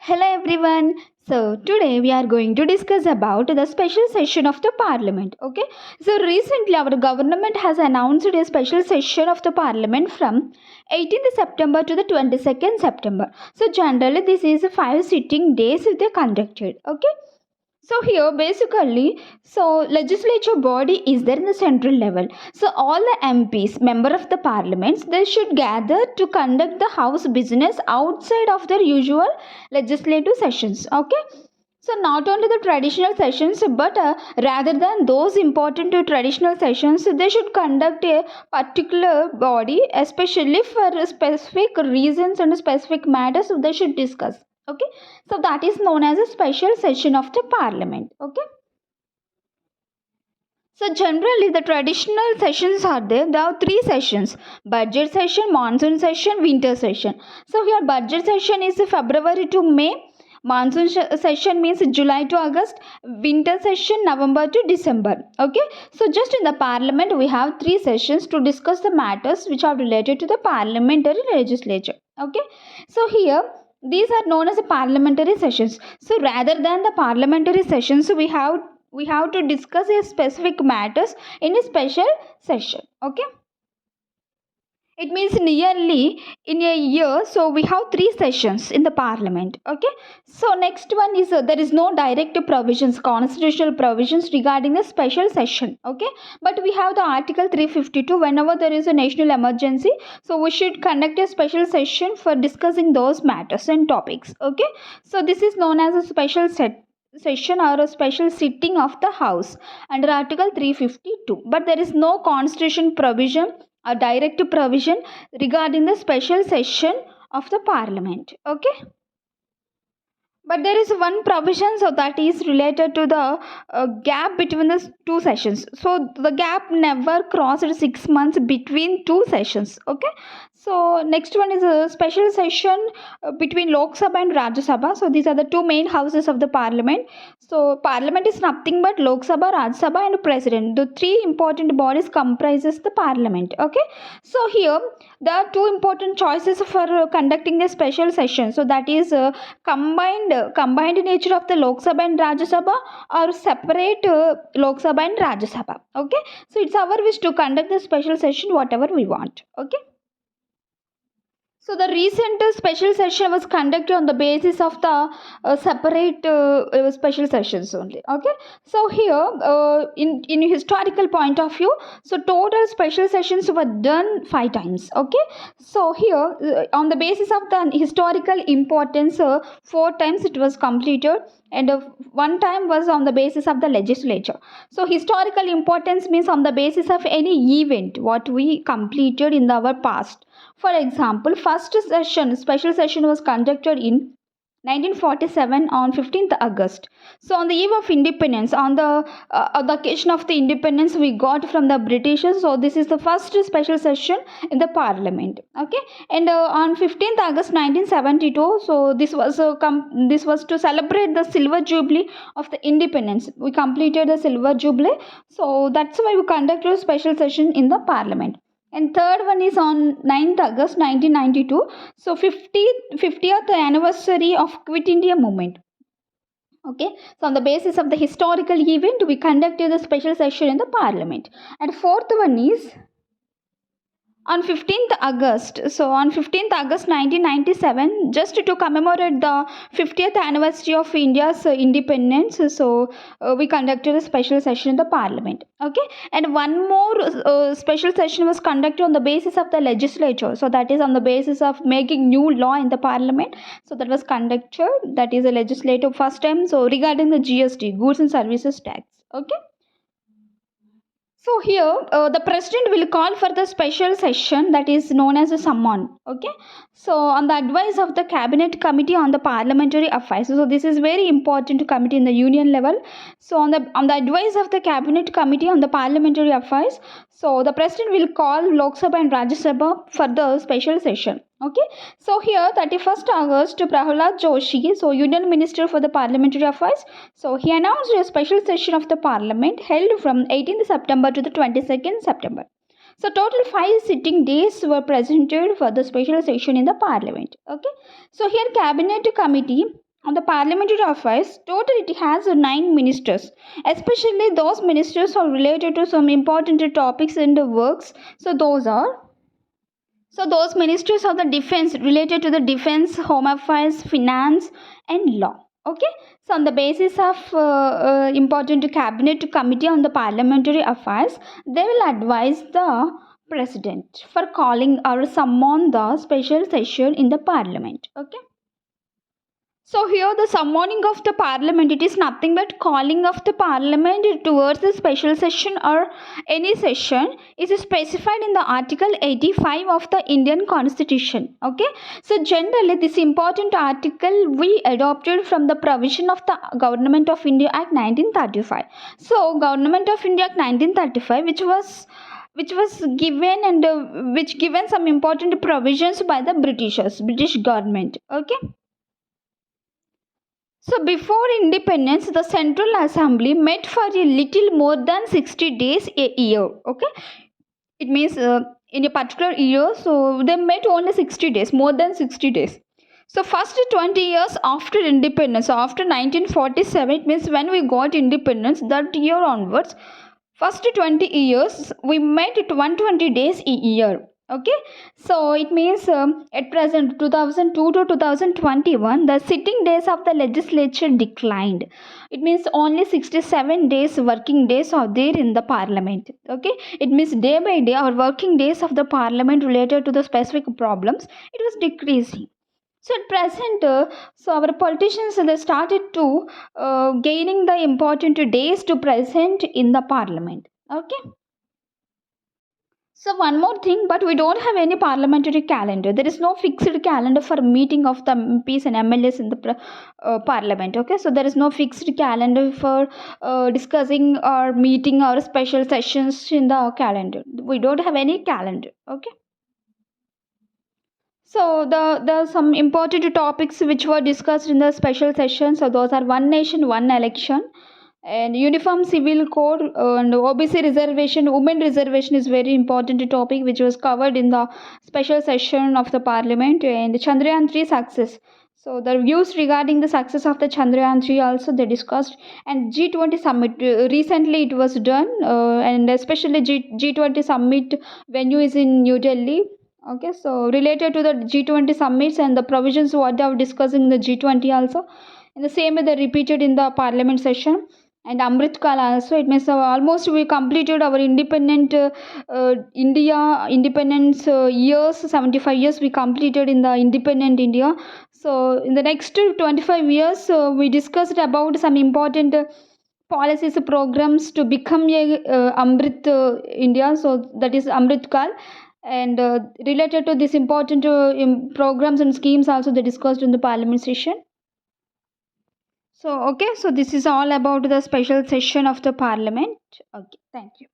Hello everyone. So today we are going to discuss about the special session of the parliament. Okay. So recently our government has announced a special session of the parliament from 18th September to the 22nd September. So generally this is 5 sitting days they conducted. Okay. So here basically, legislature body is there in the central level. So all the MPs, member of the parliaments, they should gather to conduct the house business outside of their usual legislative sessions. Okay. So not only the traditional sessions, but rather than those important to traditional sessions, they should conduct a particular body, especially for specific reasons and specific matters they should discuss. Okay, so that is known as a special session of the parliament. Okay. So generally the traditional sessions are there. There are three sessions: budget session, monsoon session, winter session. So here budget session is February to May, monsoon session means July to August, winter session November to December. Okay. So just in the parliament we have three sessions to discuss the matters which are related to the parliamentary legislature. Okay. So here these are known as parliamentary sessions. So rather than the parliamentary sessions, we have to discuss a specific matters in a special session. Okay. It means nearly in a year, so we have three sessions in the parliament. Okay. So next one is there is no direct provisions, constitutional provisions regarding the special session. Okay. But we have the article 352. Whenever there is a national emergency, so we should conduct a special session for discussing those matters and topics. Okay. So this is known as a special session or a special sitting of the house under article 352, but there is no constitution provision or direct provision regarding the special session of the parliament. Okay. But there is one provision, so that is related to the gap between the two sessions. So the gap never crossed 6 months between two sessions. Okay. So next one is a special session between Lok Sabha and Rajya Sabha. So these are the two main houses of the parliament. So parliament is nothing but Lok Sabha, Rajya Sabha and president. The three important bodies comprises the parliament. Okay. So here there are two important choices for conducting a special session. So that is combined nature of the Lok Sabha and Rajya Sabha, or separate Lok Sabha and Rajya Sabha. Okay. So it's our wish to conduct the special session whatever we want. Okay. So the recent special session was conducted on the basis of the separate special sessions only. Okay. So here in historical point of view, so total special sessions were done 5 times. Okay. So here on the basis of the historical importance, 4 times it was completed, and one time was on the basis of the legislature. So historical importance means on the basis of any event what we completed in our past. For example, first session, special session was conducted in 1947 on 15th August. So on the eve of independence, on the occasion of the independence we got from the Britishers. So this is the first special session in the parliament. Okay. And on 15th August 1972, so this was to celebrate the silver jubilee of the independence. We completed the silver jubilee. So that's why we conducted a special session in the parliament. And third one is on 9th August 1992. So 50th anniversary of Quit India movement. Okay. So on the basis of the historical event, we conducted the special session in the parliament. And fourth one is on 15th August. So on 15th August 1997, just to commemorate the 50th anniversary of India's independence, so we conducted a special session in the parliament. Okay. And one more special session was conducted on the basis of the legislature. So that is on the basis of making new law in the parliament. So that was conducted, that is a legislative first time. So regarding the GST, goods and services tax. Okay. So here the president will call for the special session, that is known as a summon. Okay. So on the advice of the cabinet committee on the parliamentary affairs. So this is very important committee in the union level. So on the advice of the cabinet committee on the parliamentary affairs, so the president will call Lok Sabha and Rajya Sabha for the special session. Okay. So here 31st August, Prahalad Joshi, so Union Minister for the Parliamentary Affairs, so he announced a special session of the Parliament held from 18th September to the 22nd September. So total 5 sitting days were presented for the special session in the Parliament. Okay. So here Cabinet Committee on the parliamentary affairs, total it has 9 ministers. Especially those ministers are related to some important topics in the works. So those ministers of the defense related to the defense, home affairs, finance, and law. Okay. So on the basis of important cabinet committee on the parliamentary affairs, they will advise the president for calling or summon the special session in the parliament. Okay. So here the summoning of the parliament, it is nothing but calling of the parliament towards the special session or any session is specified in the article 85 of the Indian constitution. Okay. So generally this important article we adopted from the provision of the Government of India Act 1935. So Government of India Act 1935 which was given and which given some important provisions by the British government. Okay. So before independence, the Central Assembly met for a little more than 60 days a year. Okay, it means in a particular year, so they met only 60 days, more than 60 days. So first 20 years after independence, so after 1947, it means when we got independence, that year onwards, first 20 years we met at 120 days a year. Okay, so it means at present 2002 to 2021 the sitting days of the legislature declined. It means only 67 days working days are there in the parliament. Okay, it means day by day our working days of the parliament related to the specific problems, it was decreasing. So at present, so our politicians they started to gaining the important days to present in the parliament. Okay. So one more thing, but we don't have any parliamentary calendar. There is no fixed calendar for meeting of the MPs and MLAs in the parliament. Okay, so there is no fixed calendar for discussing or meeting or special sessions in the calendar. We don't have any calendar. Okay. So the some important topics which were discussed in the special session. So those are one nation, one election, and uniform civil code, and OBC reservation, women reservation is very important topic which was covered in the special session of the parliament, and Chandrayaan 3 success. So the views regarding the success of the Chandrayaan 3 also they discussed, and G20 summit recently it was done, and especially G20 summit venue is in New Delhi. Okay, so related to the G20 summits and the provisions what they are discussing in the G20 also, in the same way they repeated in the parliament session. And Amrit Kal also, it means almost we completed our independent India independence years, 75 years we completed in the independent India. So in the next 25 years we discussed about some important policies programs to become a Amrit India, so that is Amrit Kal. And related to this important programs and schemes also they discussed in the parliament session. So okay, so this is all about the special session of the parliament. Okay, thank you.